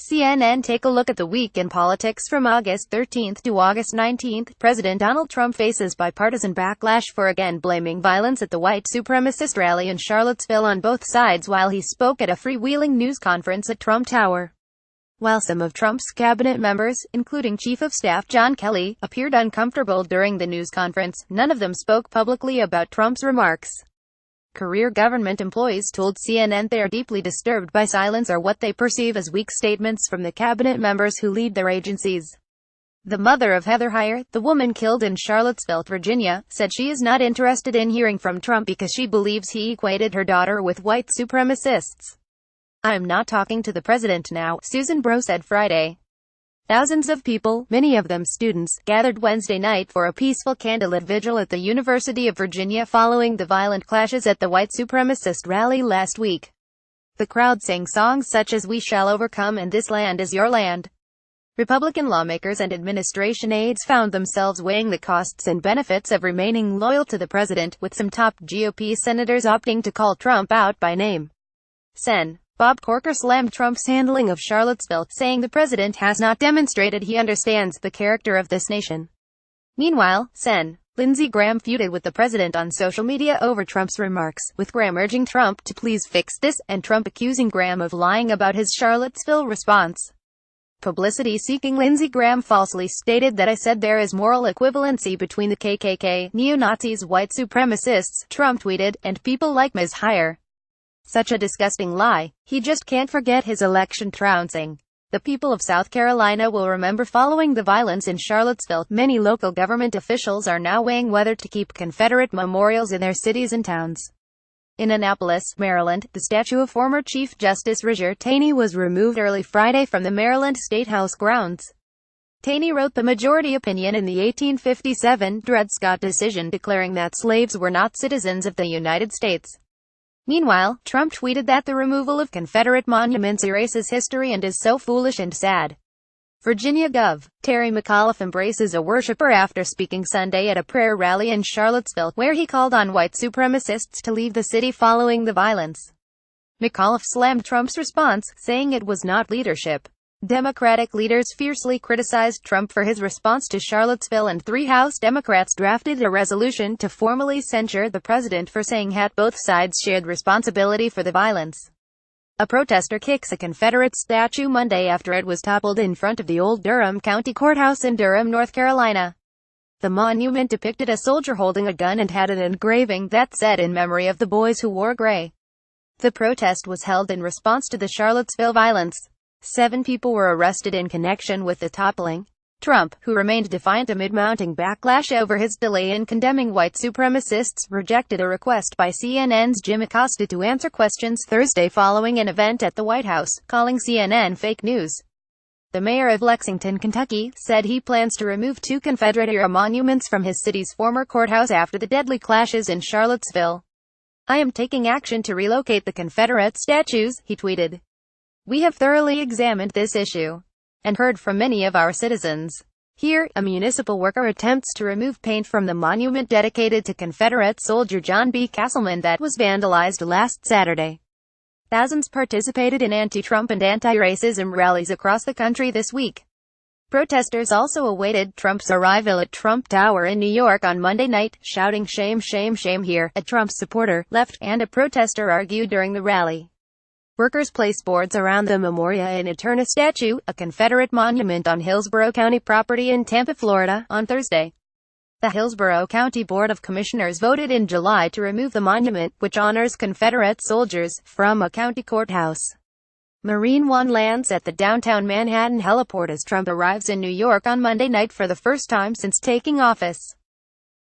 CNN Take a look at the week in politics from August 13 to August 19. President Donald Trump faces bipartisan backlash for again blaming violence at the white supremacist rally in Charlottesville on both sides while he spoke at a freewheeling news conference at Trump Tower. While some of Trump's cabinet members, including Chief of Staff John Kelly, appeared uncomfortable during the news conference, none of them spoke publicly about Trump's remarks. Career government employees told CNN they are deeply disturbed by silence or what they perceive as weak statements from the cabinet members who lead their agencies. The mother of Heather Heyer, the woman killed in Charlottesville, Virginia, said she is not interested in hearing from Trump because she believes he equated her daughter with white supremacists. "I'm not talking to the president now," Susan Bro said Friday. Thousands of people, many of them students, gathered Wednesday night for a peaceful candlelit vigil at the University of Virginia following the violent clashes at the white supremacist rally last week. The crowd sang songs such as "We Shall Overcome" and "This Land Is Your Land." Republican lawmakers and administration aides found themselves weighing the costs and benefits of remaining loyal to the president, with some top GOP senators opting to call Trump out by name. Sen. Bob Corker slammed Trump's handling of Charlottesville, saying the president has not demonstrated he understands the character of this nation. Meanwhile, Sen. Lindsey Graham feuded with the president on social media over Trump's remarks, with Graham urging Trump to please fix this, and Trump accusing Graham of lying about his Charlottesville response. Publicity-seeking Lindsey Graham falsely stated that "I said there is moral equivalency between the KKK, neo-Nazis, white supremacists," Trump tweeted, "and people like Ms. Heyer. Such a disgusting lie. He just can't forget his election trouncing." The people of South Carolina will remember following the violence in Charlottesville. Many local government officials are now weighing whether to keep Confederate memorials in their cities and towns. In Annapolis, Maryland, the statue of former Chief Justice Roger Taney was removed early Friday from the Maryland State House grounds. Taney wrote the majority opinion in the 1857 Dred Scott decision declaring that slaves were not citizens of the United States. Meanwhile, Trump tweeted that the removal of Confederate monuments erases history and is so foolish and sad. Virginia Gov. Terry McAuliffe embraces a worshiper after speaking Sunday at a prayer rally in Charlottesville, where he called on white supremacists to leave the city following the violence. McAuliffe slammed Trump's response, saying it was not leadership. Democratic leaders fiercely criticized Trump for his response to Charlottesville, and 3 House Democrats drafted a resolution to formally censure the president for saying both sides shared responsibility for the violence. A protester kicks a Confederate statue Monday after it was toppled in front of the old Durham County Courthouse in Durham, North Carolina. The monument depicted a soldier holding a gun and had an engraving that said "In memory of the boys who wore gray." The protest was held in response to the Charlottesville violence. 7 people were arrested in connection with the toppling. Trump, who remained defiant amid mounting backlash over his delay in condemning white supremacists, rejected a request by CNN's Jim Acosta to answer questions Thursday following an event at the White House, calling CNN fake news. The mayor of Lexington, Kentucky, said he plans to remove 2 Confederate-era monuments from his city's former courthouse after the deadly clashes in Charlottesville. "I am taking action to relocate the Confederate statues," he tweeted. "We have thoroughly examined this issue and heard from many of our citizens." Here, a municipal worker attempts to remove paint from the monument dedicated to Confederate soldier John B. Castleman that was vandalized last Saturday. Thousands participated in anti-Trump and anti-racism rallies across the country this week. Protesters also awaited Trump's arrival at Trump Tower in New York on Monday night, shouting "Shame, shame, shame" here. A Trump supporter, left, and a protester argued during the rally. Workers placed boards around the Memoria in Eterna statue, a Confederate monument on Hillsborough County property in Tampa, Florida, on Thursday. The Hillsborough County Board of Commissioners voted in July to remove the monument, which honors Confederate soldiers, from a county courthouse. Marine One lands at the downtown Manhattan heliport as Trump arrives in New York on Monday night for the first time since taking office.